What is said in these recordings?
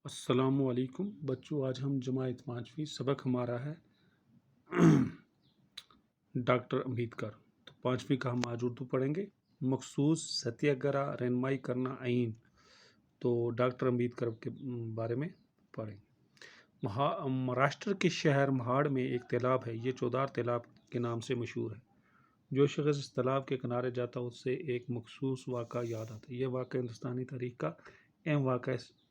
السلام علیکم بچوں، آج ہم جماعت پانچویں سبق ہمارا ہے ڈاکٹر امبیڈکر۔ تو پانچویں کا ہم آج اردو پڑھیں گے۔ مخصوص ستیہ گرہ رہنمائی کرنا عین۔ تو ڈاکٹر امبیڈکر کے بارے میں پڑھیں گے۔ مہاراشٹر کے شہر مہاڑ میں ایک تالاب ہے، یہ چودار تالاب کے نام سے مشہور ہے۔ جو شخص اس تالاب کے کنارے جاتا ہے اس سے ایک مخصوص واقعہ یاد آتا ہے۔ یہ واقعہ ہندوستانی تاریخ کا اہم واقعہ ہے۔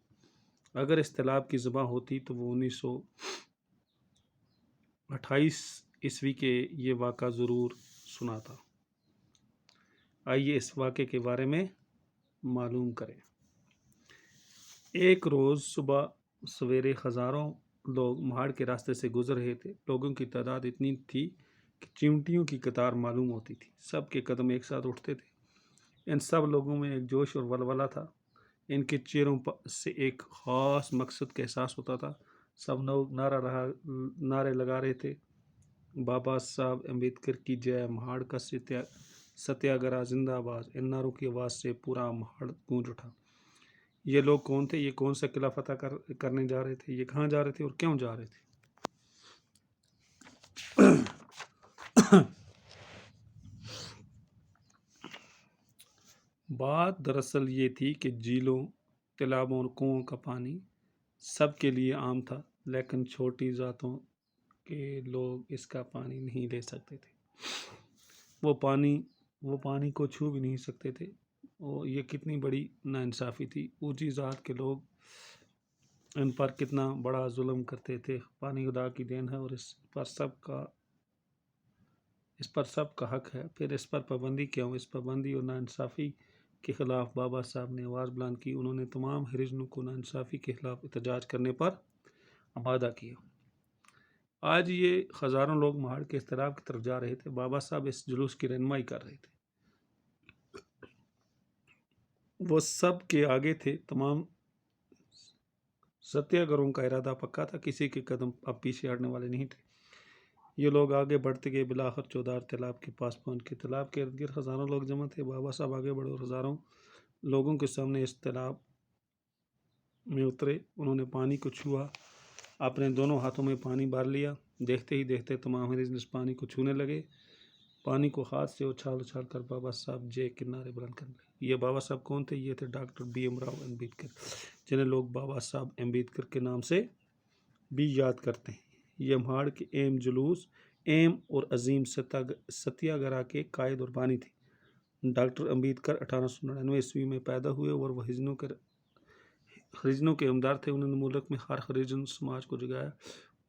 اگر اس تالاب کی زبان ہوتی تو وہ 1928 عیسوی کے یہ واقعہ ضرور سناتا۔ آئیے اس واقعے کے بارے میں معلوم کریں۔ ایک روز صبح سویرے ہزاروں لوگ مہاڑ کے راستے سے گزر رہے تھے۔ لوگوں کی تعداد اتنی تھی کہ چیونٹیوں کی قطار معلوم ہوتی تھی۔ سب کے قدم ایک ساتھ اٹھتے تھے۔ ان سب لوگوں میں ایک جوش اور ولولہ تھا۔ ان کے چہروں سے ایک خاص مقصد کا احساس ہوتا تھا۔ سب لوگ نعرے لگا رہے تھے، بابا صاحب امبیڈکر کی جے، مہاڑ کا ستیہ گرہ زندہ باد۔ ان نعروں کی آواز سے پورا مہاڑ گونج اٹھا۔ یہ لوگ کون تھے؟ یہ کون سا قلعہ فتح کرنے جا رہے تھے؟ یہ کہاں جا رہے تھے اور کیوں جا رہے تھے؟ بات دراصل یہ تھی کہ جھیلوں، تالابوں اور کنووں کا پانی سب کے لیے عام تھا، لیکن چھوٹی ذاتوں کے لوگ اس کا پانی نہیں لے سکتے تھے۔ وہ پانی کو چھو بھی نہیں سکتے تھے۔ یہ کتنی بڑی ناانصافی تھی۔ اونچی ذات کے لوگ ان پر کتنا بڑا ظلم کرتے تھے۔ پانی خدا کی دین ہے اور اس پر سب کا حق ہے، پھر اس پر پابندی کیوں؟ اس پابندی اور ناانصافی کے خلاف بابا صاحب نے آواز بلند کی۔ انہوں نے تمام ہریجنوں کو ناانصافی کے خلاف احتجاج کرنے پر آمادہ کیا۔ آج یہ ہزاروں لوگ مہاڑ کے اس تالاب کی طرف جا رہے تھے۔ بابا صاحب اس جلوس کی رہنمائی کر رہے تھے۔ وہ سب کے آگے تھے۔ تمام ستیہ گروں کا ارادہ پکا تھا، کسی کے قدم اب پیچھے ہٹنے والے نہیں تھے۔ یہ لوگ آگے بڑھتے گئے، بالآخر چودار تالاب کے پاس پہنچ گئے۔ تالاب کے ارد گرد ہزاروں لوگ جمع تھے۔ بابا صاحب آگے بڑھے اور ہزاروں لوگوں کے سامنے اس تالاب میں اترے۔ انہوں نے پانی کو چھوا، اپنے دونوں ہاتھوں میں پانی بھر لیا۔ دیکھتے ہی دیکھتے تمام ہریجن اس پانی کو چھونے لگے۔ پانی کو ہاتھ سے اچھال کر بابا صاحب جے کے نعرے بلند کرنے لگے۔ یہ بابا صاحب کون تھے؟ یہ تھے ڈاکٹر بھیم راؤ امبیڈکر، جنہیں لوگ بابا صاحب امبیڈکر کے نام سے بھی یاد کرتے ہیں۔ یہ مہاڑ کے اہم اور عظیم ستیہ گرہ کے قائد اور بانی تھے۔ ڈاکٹر امبیڈکر 1899 عیسوی میں پیدا ہوئے اور وہ ہریجنوں کے عمدار تھے۔ انہوں نے ملک میں ہر ہریجن سماج کو جگایا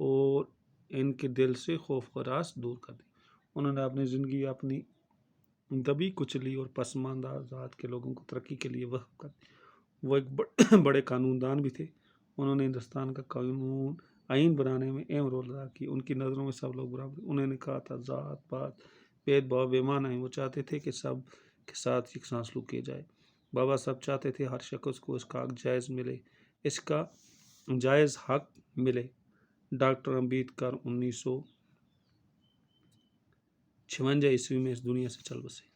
اور ان کے دل سے خوف ہراس دور کر دی۔ انہوں نے اپنی زندگی اپنی دبی کچلی اور پسماندہ ذات کے لوگوں کو ترقی کے لیے وقف کر دی۔ وہ ایک بڑے قانون دان بھی تھے۔ انہوں نے ہندوستان کا آئین بنانے میں اہم رول ادا کیا۔ ان کی نظروں میں سب لوگ برابر تھے۔ انہوں نے کہا تھا ذات پات بھید بھاؤ بے معنی ہیں۔ وہ چاہتے تھے کہ سب کے ساتھ یکساں سلوک کیا جائے۔ بابا صاحب چاہتے تھے ہر شخص کو اس کا جائز حق ملے۔ ڈاکٹر امبیڈکر 1956 عیسوی میں اس دنیا سے چل بسے۔